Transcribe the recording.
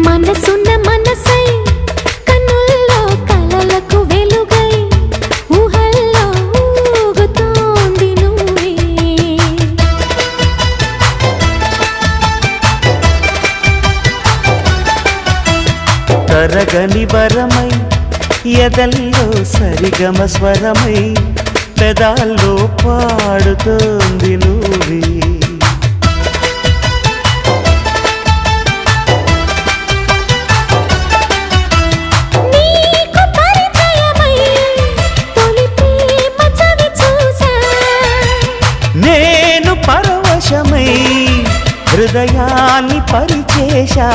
మనసున్న మనసై కన్నుల్లో కలలకు వెలుగై ఊహల్లో ఊగుతోంది నువ్వే తరగని వరమై ఎదల్లో సరిగమ స్వరమై పెదాల్లో పాడుతోంది నువ్వే నీకు పరిచయమై తొలి ప్రేమ చవి చూసా నేను పరవశమై హృదయాన్ని పరిచేశా